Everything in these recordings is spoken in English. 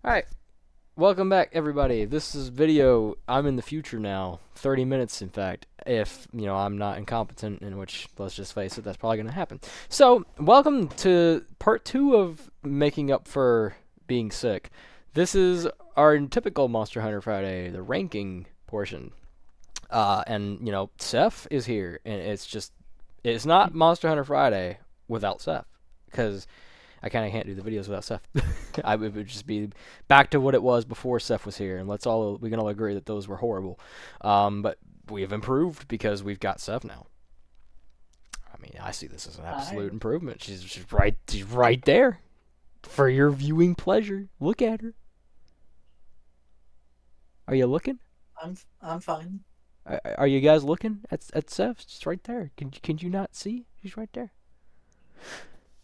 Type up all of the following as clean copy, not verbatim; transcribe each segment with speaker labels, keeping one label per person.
Speaker 1: Alright, welcome back everybody. This is video, I'm in the future now, 30 minutes in fact, if, I'm not incompetent, in which, let's just face it, that's probably going to happen. So, welcome to part 2 of making up for being sick. This is our typical Monster Hunter Friday, the ranking portion. And Seth is here, and it's not Monster Hunter Friday without Seth, because I kind of can't do the videos without Seth. It would just be back to what it was before Seth was here, and we can all agree that those were horrible. But we have improved because we've got Seth now. I mean, I see this as an absolute improvement. She's right there for your viewing pleasure. Look at her. Are you looking?
Speaker 2: I'm fine.
Speaker 1: Are you guys looking at Seth? She's right there. Can you not see? She's right there.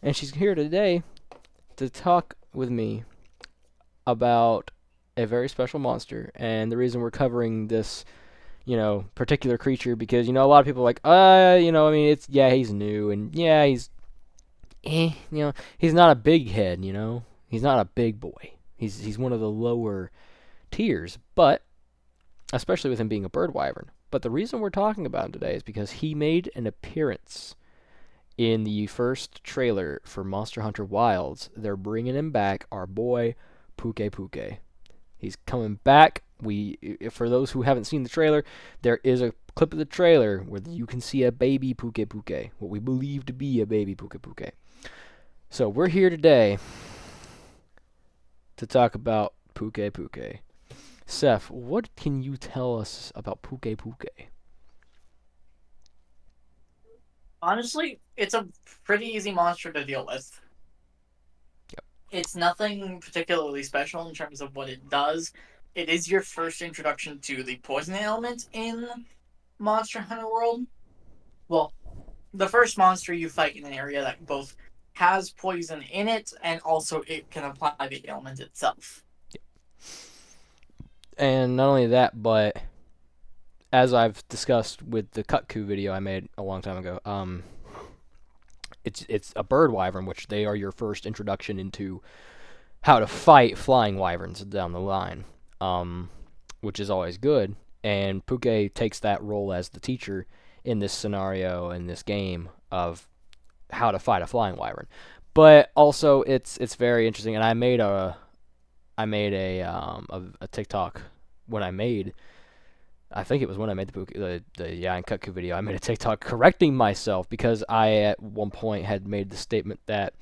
Speaker 1: And she's here today to talk with me about a very special monster. And the reason we're covering this, particular creature, because, a lot of people are like, he's new, and yeah, he's not a big head, he's not a big boy. He's one of the lower tiers, but especially with him being a bird wyvern. But the reason we're talking about him today is because he made an appearance in the first trailer for Monster Hunter Wilds. They're bringing him back, our boy Pukei. He's coming back. For those who haven't seen the trailer, there is a clip of the trailer where you can see a baby Pukei, what we believe to be a baby Pukei. So we're here today to talk about Pukei. Seth, what can you tell us about Pukei?
Speaker 2: Honestly, it's a pretty easy monster to deal with.
Speaker 1: Yep.
Speaker 2: It's nothing particularly special in terms of what it does. It is your first introduction to the poison element in Monster Hunter World. Well, the first monster you fight in an area that both has poison in it and also it can apply the ailment itself.
Speaker 1: And not only that, but as I've discussed with the Kutku video I made a long time ago, it's a bird wyvern, which they are your first introduction into how to fight flying wyverns down the line, which is always good. And Pukei takes that role as the teacher in this scenario, in this game, of how to fight a flying wyvern. But also, it's very interesting, and I made a TikTok when I think it was when I made the Yan Kutku video. I made a TikTok correcting myself because I at one point had made the statement that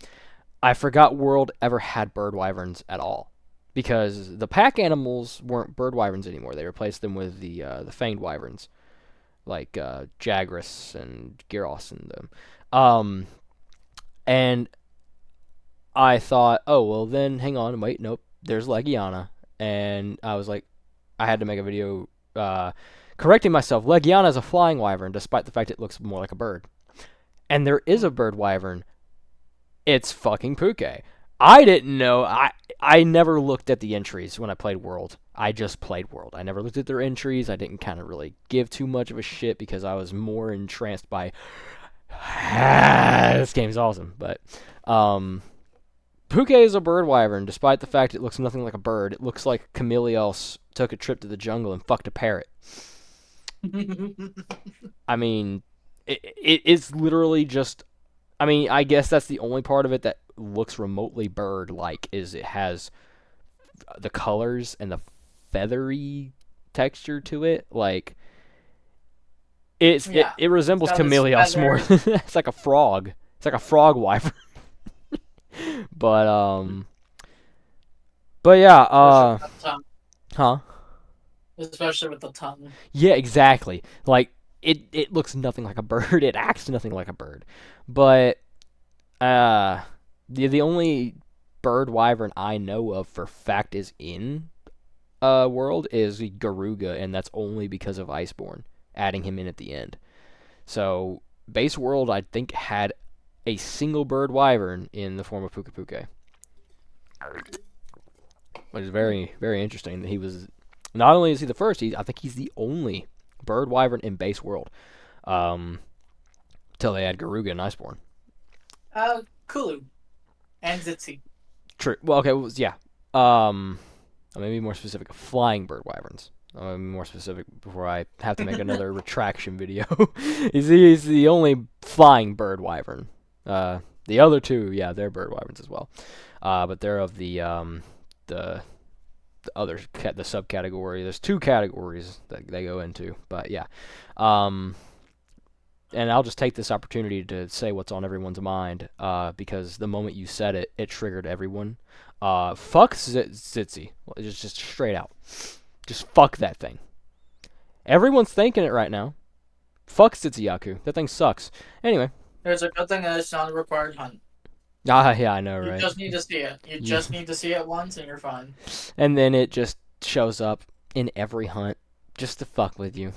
Speaker 1: I forgot World ever had bird wyverns at all, because the pack animals weren't bird wyverns anymore. They replaced them with the fanged wyverns, like Jagras and Gyros and them. And I thought, oh well, then hang on, wait, nope, there's Legiana, and I was like, I had to make a video correcting myself. Legiana is a flying wyvern, despite the fact it looks more like a bird. And there is a bird wyvern. It's fucking Pukei. I didn't know. I never looked at the entries when I played World. I just played World. I never looked at their entries. I didn't kind of really give too much of a shit because I was more entranced by this game's awesome. But Pukei is a bird wyvern, despite the fact it looks nothing like a bird. It looks like Chameleos took a trip to the jungle and fucked a parrot. I mean, it's literally just. I mean, I guess that's the only part of it that looks remotely bird-like, is it has the colors and the feathery texture to it. Like,
Speaker 2: Yeah,
Speaker 1: it
Speaker 2: it's
Speaker 1: resembles
Speaker 2: got its
Speaker 1: Chameleos more.
Speaker 2: feathers.
Speaker 1: It's like a frog. It's like a frog wyvern. But yeah,
Speaker 2: Especially with the tongue.
Speaker 1: huh?
Speaker 2: Especially with the tongue.
Speaker 1: Yeah, exactly. Like, it looks nothing like a bird. It acts nothing like a bird. But uh the only bird wyvern I know of for fact is in World is Garuga, and that's only because of Iceborne adding him in at the end. So base World, I think, had a single bird wyvern in the form of Pukei, which is very, very interesting that he was. Not only is he the first, I think he's the only bird wyvern in base World. Um, Till they add Garuga and Iceborne.
Speaker 2: Kulu and Zitzi.
Speaker 1: True. Well, okay. Yeah. Um, maybe more specific, flying bird wyverns. I'll be more specific before I have to make another retraction video. He's the only flying bird wyvern. The other two, yeah, they're bird wyverns as well. But they're of the the subcategory. There's two categories that they go into, but yeah. And I'll just take this opportunity to say what's on everyone's mind, because the moment you said it, it triggered everyone. Fuck Zitzi. Just straight out. Just fuck that thing. Everyone's thinking it right now. Fuck Zitsuyaku. That thing sucks. Anyway.
Speaker 2: There's a good thing that it's not a required hunt.
Speaker 1: Yeah, I know,
Speaker 2: You
Speaker 1: right?
Speaker 2: just need to see it. You just need to see it once and you're fine.
Speaker 1: And then it just shows up in every hunt just to fuck with you.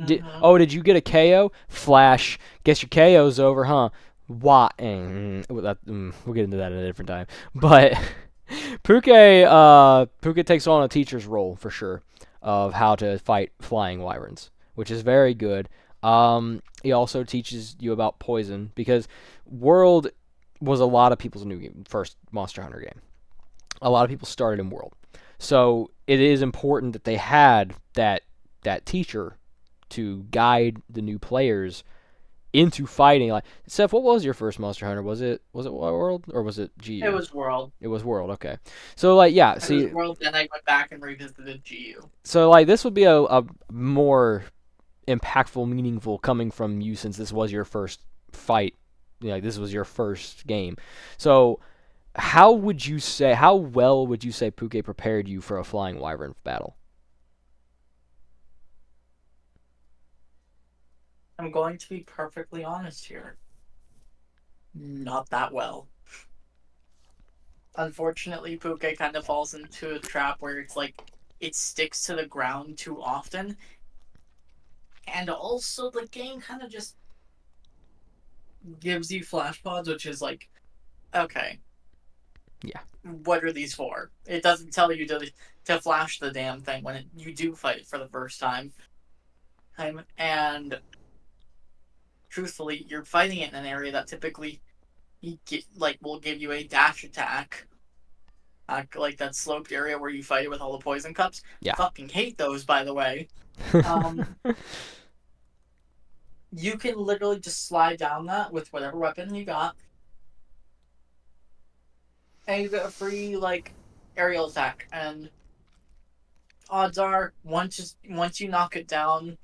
Speaker 1: Did you get a KO? Flash. Guess your KO's over, huh? Why? We'll get into that at a different time. But Pukei takes on a teacher's role for sure of how to fight flying wyverns, which is very good. He also teaches you about poison because World was a lot of people's first Monster Hunter game. A lot of people started in World, so it is important that they had that teacher to guide the new players into fighting. Like, Seth, what was your first Monster Hunter? Was it World or was it GU?
Speaker 2: It was World.
Speaker 1: It was World. Okay, so like yeah,
Speaker 2: It
Speaker 1: see,
Speaker 2: was World. Then I went back and revisited GU.
Speaker 1: so like this would be a more impactful, meaningful coming from you since this was your first fight. This was your first game. So how well would you say Pukei prepared you for a flying wyvern battle?
Speaker 2: I'm going to be perfectly honest here. Not that well. Unfortunately, Pukei kind of falls into a trap where it's like it sticks to the ground too often. And also the game kind of just gives you flash pods, which is like, okay.
Speaker 1: Yeah.
Speaker 2: What are these for? It doesn't tell you to flash the damn thing when you do fight it for the first time. And truthfully, you're fighting it in an area that typically will give you a dash attack. Like that sloped area where you fight it with all the poison cups.
Speaker 1: Yeah.
Speaker 2: Fucking hate those, by the way. You can literally just slide down that with whatever weapon you got. And you get a free, aerial attack. And odds are, once you knock it down,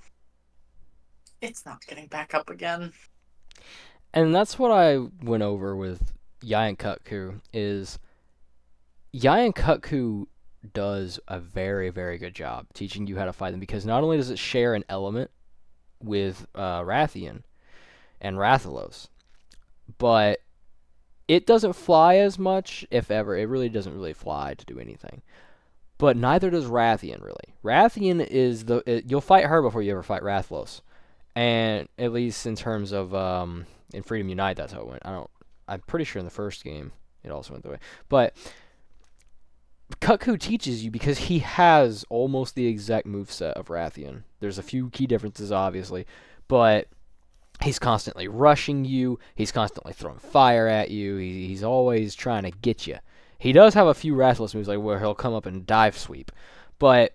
Speaker 2: it's not getting back up again.
Speaker 1: And that's what I went over with Yayan Kutku, is Yayan Kutku does a very, very good job teaching you how to fight them, because not only does it share an element with Rathian and Rathalos, but it doesn't fly as much, if ever. It really doesn't really fly to do anything. But neither does Rathian, really. Rathian is you'll fight her before you ever fight Rathalos. And at least in terms of in Freedom Unite, that's how it went. I'm pretty sure in the first game it also went that way. But Kutku teaches you because he has almost the exact moveset of Rathian. There's a few key differences, obviously, but he's constantly rushing you. He's constantly throwing fire at you. He's always trying to get you. He does have a few Rathalos moves, like where he'll come up and dive sweep, but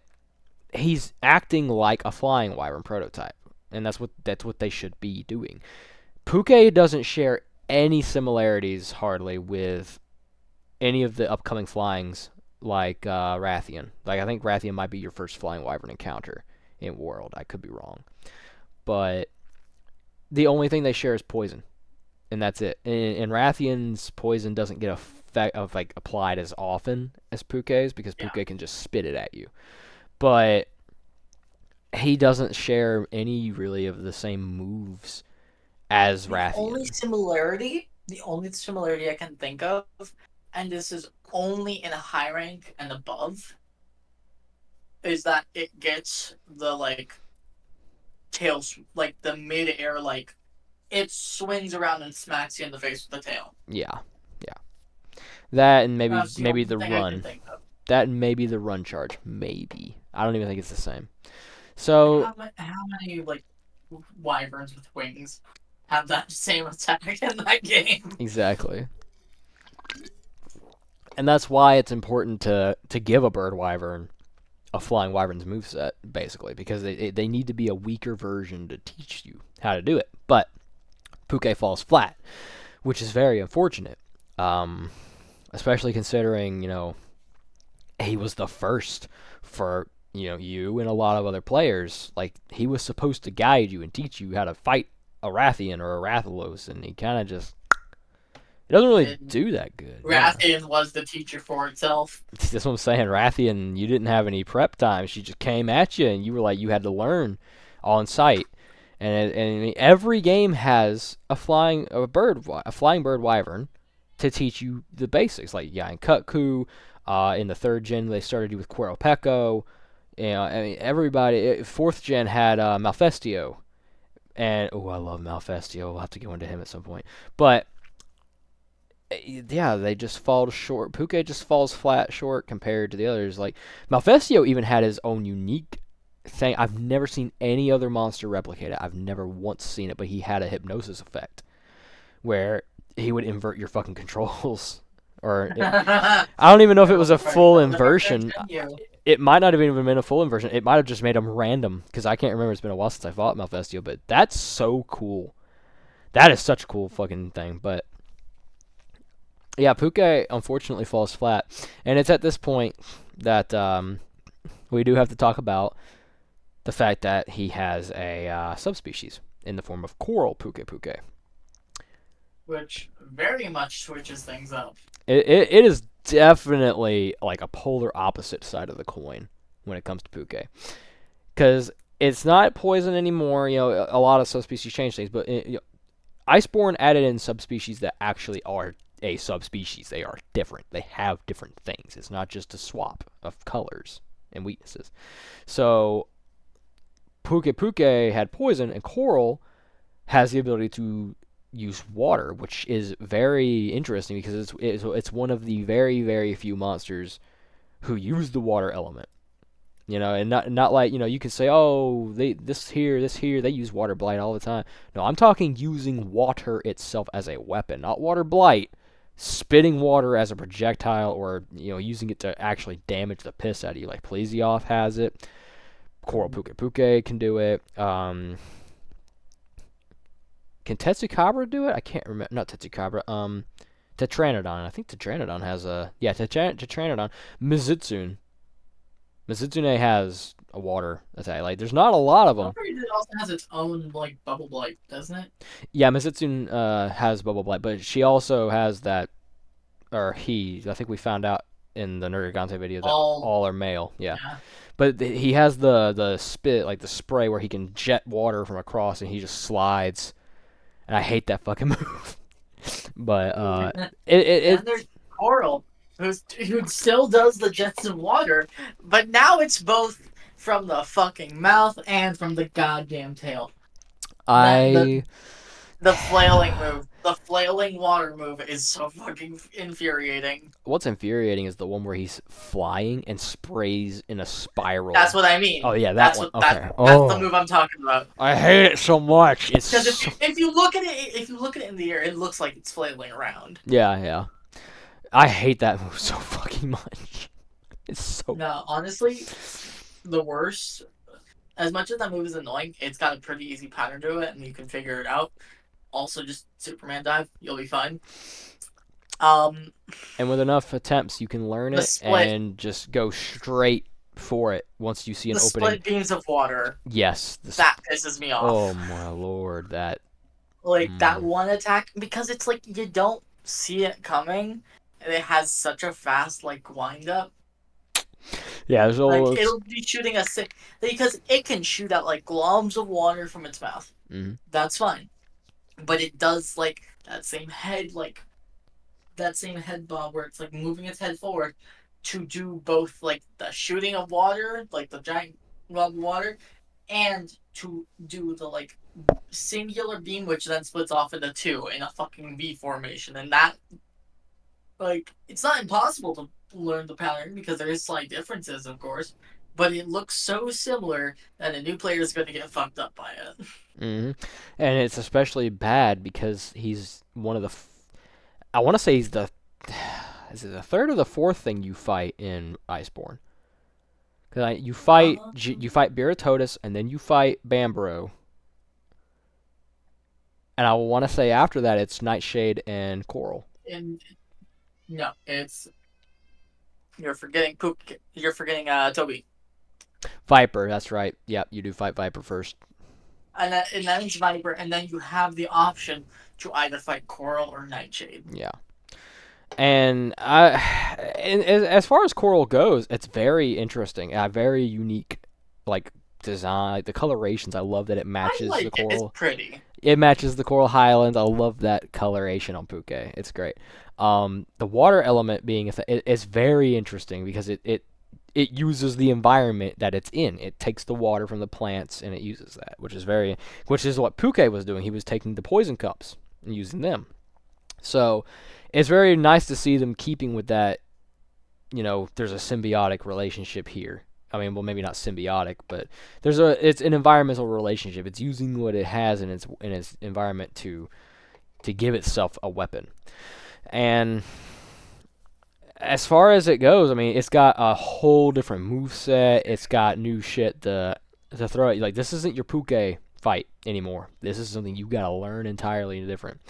Speaker 1: he's acting like a flying wyvern prototype, and that's what they should be doing. Pukei doesn't share any similarities hardly with any of the upcoming flyings like Rathian. Like, I think Rathian might be your first flying wyvern encounter in World. I could be wrong, but the only thing they share is poison, and that's it. And Rathian's poison doesn't get applied as often as Pukei's, because Pukei can just spit it at you. But he doesn't share any really of the same moves as Rathian.
Speaker 2: The only similarity I can think of, and this is only in a high rank and above, is that it gets the tail, the mid-air, it swings around and smacks you in the face with the tail.
Speaker 1: Yeah. That and maybe the run. That and maybe the run charge. Maybe. I don't even think it's the same. So
Speaker 2: how many wyverns with wings have that same attack in that game?
Speaker 1: Exactly. And that's why it's important to give a bird wyvern a flying wyvern's moveset, basically, because they need to be a weaker version to teach you how to do it. But Pukei falls flat, which is very unfortunate, especially considering, he was the first for, you and a lot of other players. Like, he was supposed to guide you and teach you how to fight a Rathian or a Rathalos, and he kind of just, he doesn't really
Speaker 2: And
Speaker 1: do that good.
Speaker 2: Rathian was the teacher for itself.
Speaker 1: That's what I'm saying. Rathian, you didn't have any prep time. She just came at you, and you were like, you had to learn on site. And every game has a flying bird wyvern to teach you the basics. Like, yeah, in Kutku, in the 3rd gen they started you with Queropeko. Everybody, 4th gen had Malfestio, and I love Malfestio. We'll have to go into him at some point. But yeah, they just fall short. Pukei just falls flat short compared to the others. Like, Malfestio even had his own unique thing. I've never seen any other monster replicate it. I've never once seen it, but he had a hypnosis effect where he would invert your fucking controls. I don't even know if it was a full inversion. It might not have even been a full inversion. It might have just made them random, because I can't remember. It's been a while since I fought Malfestio, but that's so cool. That is such a cool fucking thing. But yeah, Pukei unfortunately falls flat, and it's at this point that we do have to talk about the fact that he has a subspecies in the form of coral Pukei.
Speaker 2: Which very much switches things up.
Speaker 1: It is definitely like a polar opposite side of the coin when it comes to Pukei, because it's not poison anymore. A lot of subspecies change things, but Iceborne added in subspecies that actually are a subspecies. They are different. They have different things. It's not just a swap of colors and weaknesses. So Pukei had poison, and coral has the ability to use water, which is very interesting because it's one of the very, very few monsters who use the water element. And not like, you can say, oh, this here they use water blight all the time. No, I'm talking using water itself as a weapon, not water blight, spitting water as a projectile, or using it to actually damage the piss out of you. Like Plesioth has it. Coral Pukei can do it. Can Tetsukabra do it? I can't remember. Not Tetsukabra. Tetranodon. I think Tetranodon has a... Yeah, Tetranodon. Mizitsune has a water attack. Like, there's not a lot of them.
Speaker 2: It also has its own, bubble blight, doesn't it?
Speaker 1: Yeah, Mizitsune has bubble blight, but she also has that... Or he. I think we found out in the Nergigante video that all are male. Yeah. But he has the spit, like the spray, where he can jet water from across, and he just slides. And I hate that fucking move. But
Speaker 2: and there's Coral, who still does the jets of water, but now it's both from the fucking mouth and from the goddamn tail. The flailing move, the flailing water move is so fucking infuriating.
Speaker 1: What's infuriating is the one where he's flying and sprays in a spiral.
Speaker 2: That's what I mean.
Speaker 1: Oh yeah, that's one.
Speaker 2: That's the move I'm talking about.
Speaker 1: I hate it so much. It's
Speaker 2: because if you look at it in the air, it looks like it's flailing around.
Speaker 1: Yeah. I hate that move so fucking much. It's so...
Speaker 2: No, honestly, the worst. As much as that move is annoying, it's got a pretty easy pattern to it, and you can figure it out. Also, just Superman dive, you'll be fine.
Speaker 1: And with enough attempts, you can learn it and just go straight for it once you see an opening.
Speaker 2: Split beams of water.
Speaker 1: Yes.
Speaker 2: That pisses me off.
Speaker 1: Oh my lord, that...
Speaker 2: that one attack, because it's like you don't see it coming, and it has such a fast, wind up.
Speaker 1: Yeah, there's all...
Speaker 2: it'll be shooting because it can shoot out, globs of water from its mouth.
Speaker 1: Mm-hmm.
Speaker 2: That's fine. But it does, that same head bob where it's, moving its head forward to do both, the shooting of water, the giant glob of water, and to do the, singular beam, which then splits off into two in a fucking V formation. And that, it's not impossible to learn the pattern because there is slight differences, of course. But it looks so similar that a new player is going to get fucked up by it.
Speaker 1: Mm-hmm. And it's especially bad because he's one of the... I want to say he's the is it the third or the fourth thing you fight in Iceborne? Because you fight Biritotus, and then you fight Bambro, and I want to say after that it's Nightshade and Coral.
Speaker 2: And no, it's you're forgetting Toby.
Speaker 1: Viper, that's right. Yep, you do fight Viper first.
Speaker 2: And then it's Viper, and then you have the option to either fight Coral or Nightshade.
Speaker 1: Yeah. And as far as Coral goes, it's very interesting. Very unique, like design, like the colorations. I love that it matches the
Speaker 2: It. It's
Speaker 1: coral.
Speaker 2: pretty.
Speaker 1: It matches the Coral Highlands. I love that coloration on Pukei. It's great. The water element being it's very interesting because it uses the environment that it's in. It takes the water from the plants and it uses that, which is what Pukei was doing. He was taking the poison cups and using them. So it's very nice to see them keeping with that. There's a symbiotic relationship here. I mean, well, maybe not symbiotic, but it's an environmental relationship. It's using what it has in its environment to give itself a weapon. And as far as it goes, I mean, it's got a whole different moveset. It's got new shit to throw at you. Like, this isn't your Pukei fight anymore. This is something you gotta learn entirely different.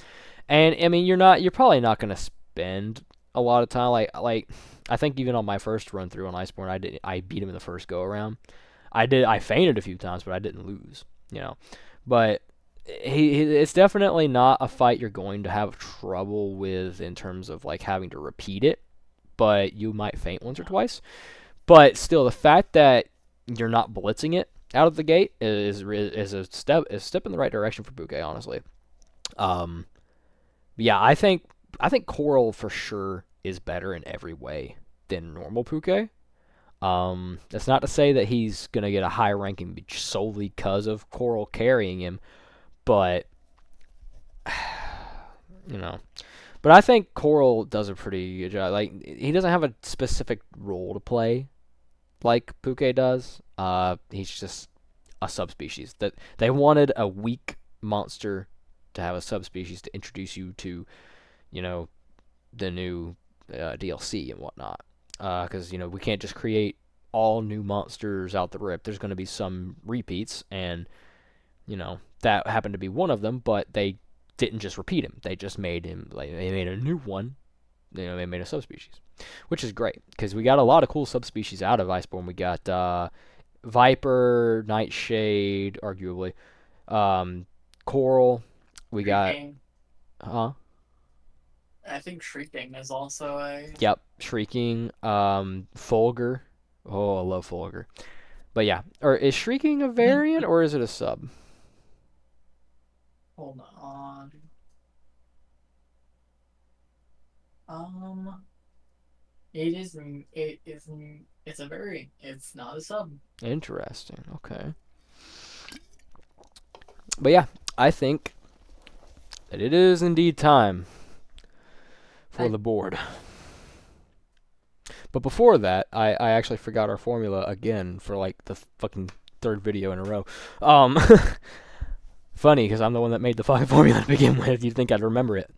Speaker 1: And I mean, you're probably not gonna spend a lot of time. Like I think even on my first run through on Iceborne, I beat him in the first go around. I fainted a few times, but I didn't lose. But it's definitely not a fight you're going to have trouble with in terms of like having to repeat it. But you might faint once or twice. But still, the fact that you're not blitzing it out of the gate is a step in the right direction for Pukei, honestly. Yeah, I think Coral for sure is better in every way than normal Pukei. That's not to say that he's gonna get a high ranking solely because of Coral carrying him, but you know. But I think Coral does a pretty good job. Like, he doesn't have a specific role to play like Pukei does. He's just a subspecies. That they wanted a weak monster to have a subspecies to introduce you to, the new DLC and whatnot. Because we can't just create all new monsters out the rip. There's going to be some repeats, and that happened to be one of them. But they didn't just repeat him. They just made him they made a new one. They made a subspecies, which is great because we got a lot of cool subspecies out of Iceborne. We got Viper, Nightshade, arguably, Coral. We
Speaker 2: Shrieking.
Speaker 1: got
Speaker 2: I think Shrieking is also a.
Speaker 1: Yep, Shrieking, Fulgur. Oh, I love Fulgur. But yeah, or is Shrieking a variant or is it a sub?
Speaker 2: Hold on. It is. It is. It's a variant. It's not a sub.
Speaker 1: Interesting. Okay. But yeah, I think that it is indeed time for the board. But before that, I actually forgot our formula again for like the fucking third video in a row. Funny, because I'm the one that made the fucking formula to begin with. You'd think I'd remember it.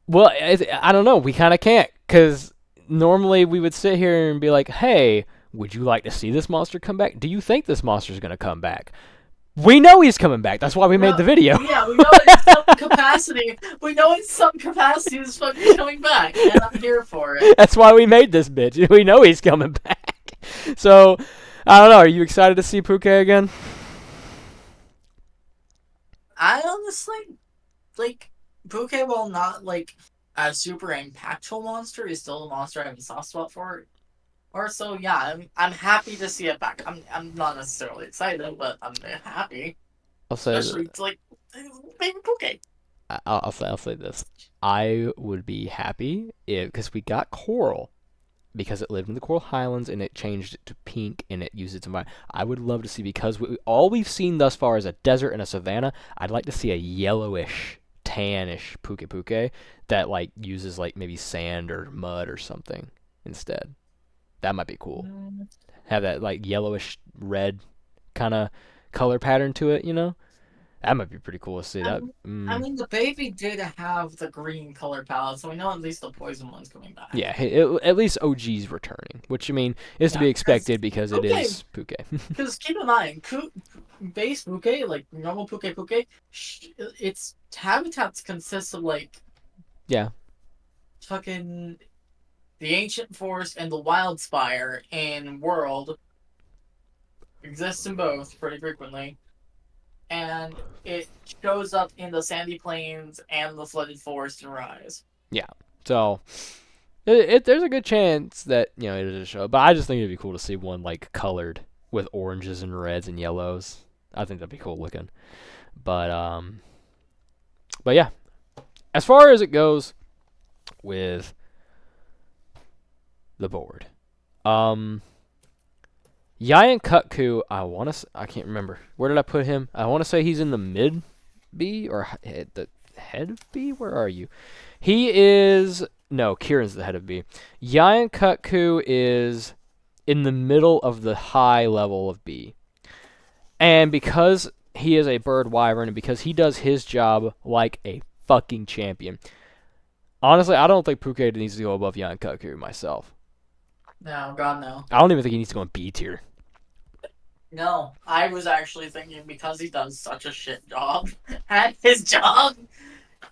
Speaker 1: Well, I don't know. We kind of can't, because normally we would sit here and be like, hey, would you like to see this monster come back? Do you think this monster's going to come back? We know he's coming back. That's why we made the video.
Speaker 2: Yeah, we know in some capacity. We know in some capacity this fucking coming back, and I'm here for it.
Speaker 1: That's why we made this bitch. We know he's coming back. So, I don't know. Are you excited to see Pukei again?
Speaker 2: I honestly, like, Pukei, while not, like, a super impactful monster, is still a monster I have a soft spot for. Or so, yeah, I'm happy to see it back. I'm not necessarily excited, but I'm happy.
Speaker 1: I'll say
Speaker 2: Especially to, like, baby Pukei.
Speaker 1: I'll say this. I would be happy because we got Coral, because it lived in the Coral Highlands and it changed it to pink and it used its environment. I would love to see, because all we've seen thus far is a desert and a savanna. I'd like to see a yellowish, tannish Pukei that like uses like maybe sand or mud or something instead. That might be cool. Have that like yellowish red kind of color pattern to it, That might be pretty cool to see.
Speaker 2: I
Speaker 1: That.
Speaker 2: mean, I mean, the baby did have the green color palette, so we know at least the poison one's coming back.
Speaker 1: Yeah, at least OG's returning, which I mean is to
Speaker 2: Yeah,
Speaker 1: be
Speaker 2: because
Speaker 1: expected because it
Speaker 2: Pukei,
Speaker 1: is Pukei.
Speaker 2: because keep in mind, base Pukei, like normal Pukei, its habitats consist of like
Speaker 1: Yeah,
Speaker 2: fucking the ancient forest and the wild spire in world exists in both pretty frequently, and it shows up in the sandy plains and the flooded forest in Rise.
Speaker 1: yeah. So there's a good chance that it is a show, but I just think it'd be cool to see one like colored with oranges and reds and yellows. I think that'd be cool looking. But yeah. As far as it goes with the board, Giant Kutku, I can't remember. Where did I put him? I want to say he's in the mid B or the head of B. Where are you? He is no. Kieran's the head of B. Giant Kutku is in the middle of the high level of B, and because he is a bird wyvern and because he does his job like a fucking champion. Honestly, I don't think Pukei needs to go above Giant Kutku myself.
Speaker 2: No, God, no.
Speaker 1: I don't even think he needs to go in B tier.
Speaker 2: No, I was actually thinking because he does such a shit job at his job,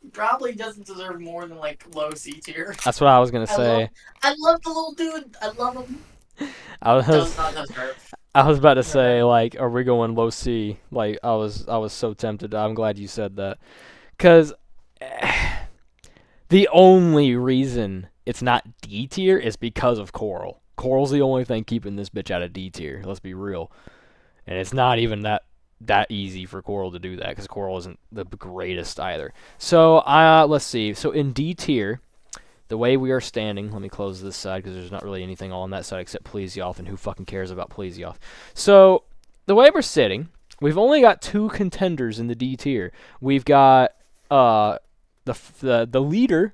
Speaker 2: he probably doesn't deserve more than like low C tier.
Speaker 1: That's what I was gonna say.
Speaker 2: I love the little dude. I love him.
Speaker 1: I was
Speaker 2: Does not deserve.
Speaker 1: I was about to say
Speaker 2: Yeah.
Speaker 1: like, are we going low C? Like I was so tempted. I'm glad you said that, cause the only reason it's not D tier is because of Coral. Coral's the only thing keeping this bitch out of D tier. Let's be real. And it's not even that easy for Coral to do that because Coral isn't the greatest either. So let's see. So in D tier, the way we are standing, let me close this side because there's not really anything on that side except Plesioth, and who fucking cares about Plesioth? So the way we're sitting, we've only got 2 contenders in the D tier. We've got the leader.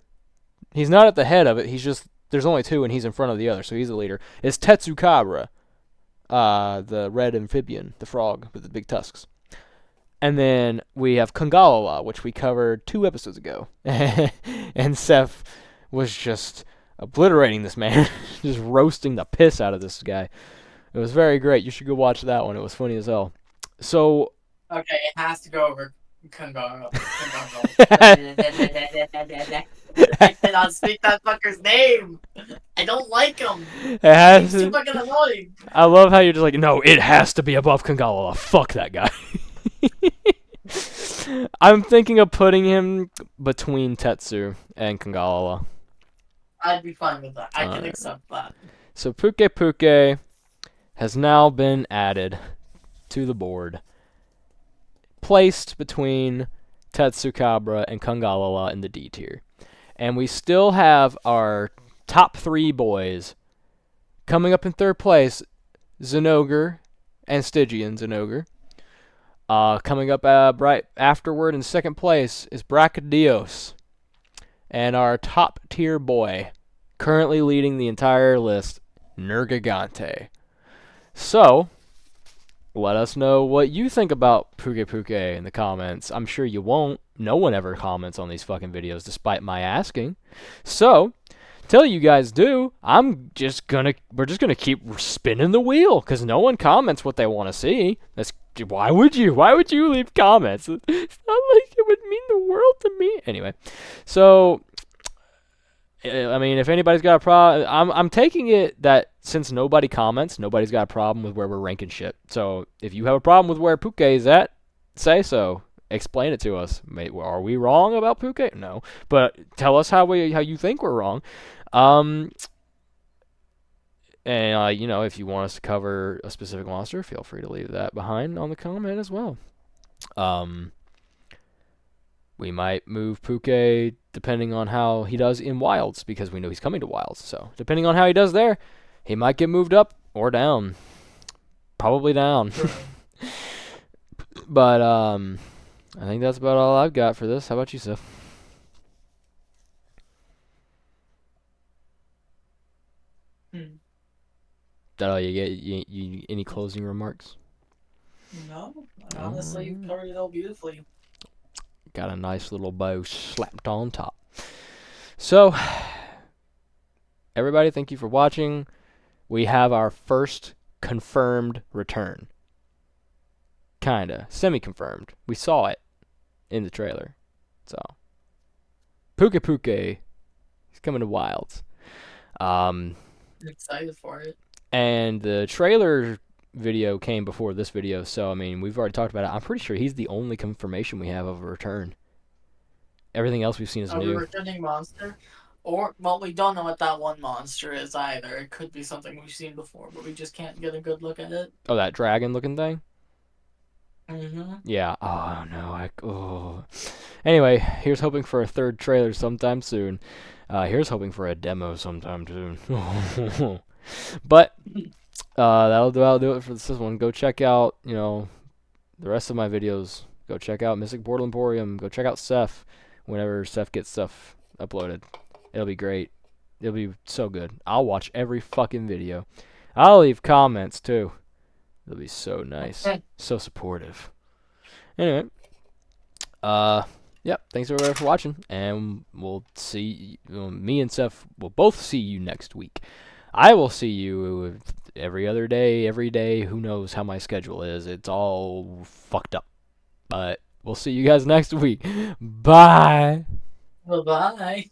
Speaker 1: He's not at the head of it. He's just there's only 2 and he's in front of the other, so he's the leader. Is Tetsukabra. The red amphibian, the frog with the big tusks. And then we have Kongalala, which we covered 2 episodes ago. And Seth was just obliterating this man, just roasting the piss out of this guy. It was very great. You should go watch that one. It was funny as hell. So,
Speaker 2: Okay, it has to go over Kongo. I cannot speak that fucker's name. I don't like him.
Speaker 1: it has
Speaker 2: He's too fucking annoying.
Speaker 1: I love how you're just like, no, it has to be above Kongalala. Fuck that guy. I'm thinking of putting him between Tetsu and Kongalala.
Speaker 2: I'd be fine with that. I can accept that.
Speaker 1: So Pukei has now been added to the board, placed between Tetsukabra and Kongalala in the D tier. And we still have our top 3 boys coming up in 3rd place, Zinogre and Stygian Zinogre. Coming up right afterward in 2nd place is Brachydios. And our top tier boy, currently leading the entire list, Nergigante. So, let us know what you think about Pukei in the comments. I'm sure you won't. No one ever comments on these fucking videos despite my asking. So, till you guys do, we're just gonna keep spinning the wheel because no one comments what they want to see. Why would you leave comments? It's not like it would mean the world to me. Anyway, so I mean, if anybody's got a problem, I'm taking it that since nobody comments, nobody's got a problem with where we're ranking shit. So if you have a problem with where Pukei is at, say so. Explain it to us. Are we wrong about Pukei? No, but tell us how you think we're wrong. And if you want us to cover a specific monster, feel free to leave that behind on the comment as well. We might move Pukei depending on how he does in Wilds because we know he's coming to Wilds. So depending on how he does there, he might get moved up or down. Probably down. But I think that's about all I've got for this. How about you, Seth? That all you get? You any closing remarks?
Speaker 2: No, I honestly
Speaker 1: Alright.
Speaker 2: covered it all beautifully.
Speaker 1: Got a nice little bow slapped on top. So, everybody, thank you for watching. We have our first confirmed return. Kinda. Semi-confirmed. We saw it in the trailer. So, Pukei. He's coming to Wilds. Um,
Speaker 2: I'm excited for it.
Speaker 1: and the trailer video came before this video, so I mean, we've already talked about it. I'm pretty sure he's the only confirmation we have of a return. Everything else we've seen is
Speaker 2: Are we
Speaker 1: new.
Speaker 2: returning monster? Or, well, we don't know what that one monster is either. It could be something we've seen before, but we just can't get a good look at it.
Speaker 1: Oh, that dragon-looking thing.
Speaker 2: Mm-hmm.
Speaker 1: Yeah. Oh no. Oh. Anyway, here's hoping for a third trailer sometime soon. Here's hoping for a demo sometime soon. But that'll do it for this one. Go check out the rest of my videos. Go check out Mystic Portal Emporium. Go check out Seth whenever Seth gets stuff uploaded. It'll be great. It'll be so good. I'll watch every fucking video. I'll leave comments too. It'll be so nice. So supportive. Anyway, yep. Thanks everybody for watching, and we'll see. Me and Seth will both see you next week. I will see you every other day, every day. Who knows how my schedule is? It's all fucked up. But we'll see you guys next week. Bye.
Speaker 2: Bye-bye.